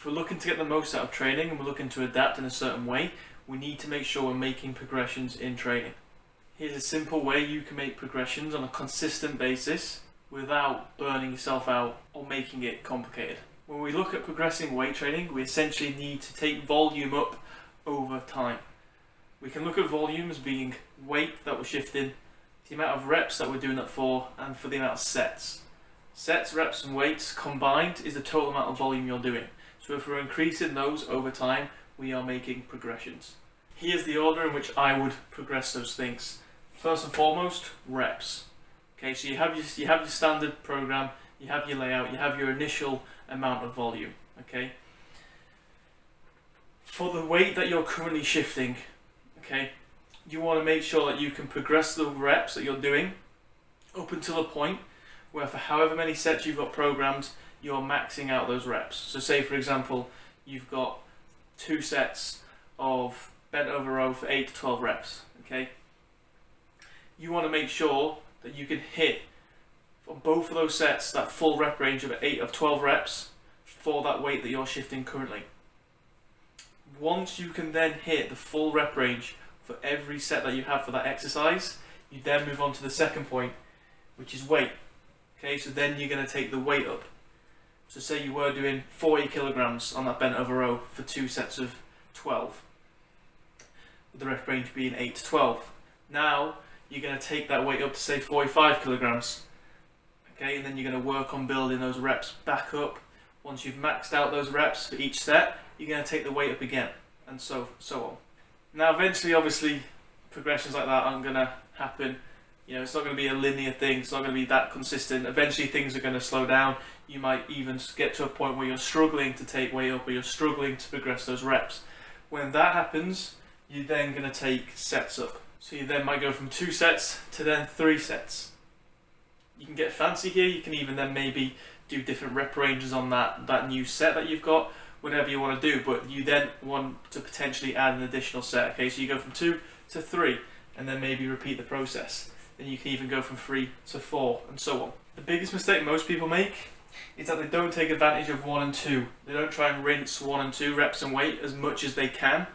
If we're looking to get the most out of training and we're looking to adapt in a certain way, we need to make sure we're making progressions in training. Here's a simple way you can make progressions on a consistent basis without burning yourself out or making it complicated. When we look at progressing weight training, we essentially need to take volume up over time. We can look at volume as being weight that we're shifting, the amount of reps that we're doing that for, and for the amount of sets. Sets, reps and weights combined is the total amount of volume you're doing. So if we're increasing those over time, we are making progressions. Here's the order in which I would progress those things. First and foremost, reps. Okay, so you have your standard program, you have your layout, you have your initial amount of volume. Okay. For the weight that you're currently shifting, okay, you want to make sure that you can progress the reps that you're doing up until a point where for however many sets you've got programmed, you're maxing out those reps. So say for example, you've got 2 sets of bent over row for 8 to 12 reps, okay? You want to make sure that you can hit on both of those sets that full rep range of 8 of 12 reps for that weight that you're shifting currently. Once you can then hit the full rep range for every set that you have for that exercise, you then move on to the second point, which is weight. Okay, so then you're going to take the weight up. So say you were doing 40 kilograms on that bent over row for 2 sets of 12, with the rep range being 8 to 12. Now you're going to take that weight up to say 45 kilograms. Okay, and then you're going to work on building those reps back up. Once you've maxed out those reps for each set, you're going to take the weight up again, and so on. Now eventually, obviously, progressions like that aren't going to happen. You know, it's not going to be a linear thing, it's not going to be that consistent. Eventually things are going to slow down. You might even get to a point where you're struggling to take weight up, or you're struggling to progress those reps. When that happens, you're then going to take sets up. So you then might go from 2 sets to then 3 sets. You can get fancy here, you can even then maybe do different rep ranges on that new set that you've got, whatever you want to do, but you then want to potentially add an additional set. Okay, so you go from 2 to 3 and then maybe repeat the process. Then you can even go from 3 to 4 and so on. The biggest mistake most people make is that they don't take advantage of 1 and 2. They don't try and rinse 1 and 2 reps and weight as much as they can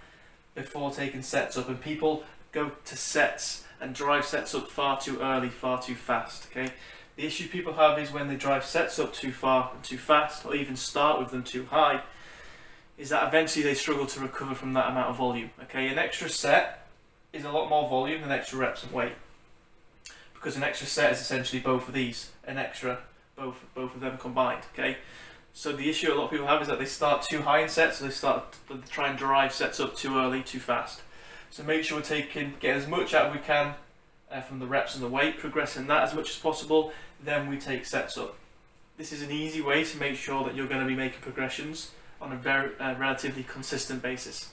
before taking sets up, and people go to sets and drive sets up far too early, far too fast. Okay, the issue people have is when they drive sets up too far and too fast, or even start with them too high, is that eventually they struggle to recover from that amount of volume. Okay, an extra set is a lot more volume than extra reps and weight, because an extra set is essentially both of these, an extra, both of them combined. Okay, so the issue a lot of people have is that they start too high in sets, so they try and drive sets up too early, too fast. So make sure we're get as much out as we can from the reps and the weight, progressing that as much as possible, then we take sets up. This is an easy way to make sure that you're going to be making progressions on a very relatively consistent basis.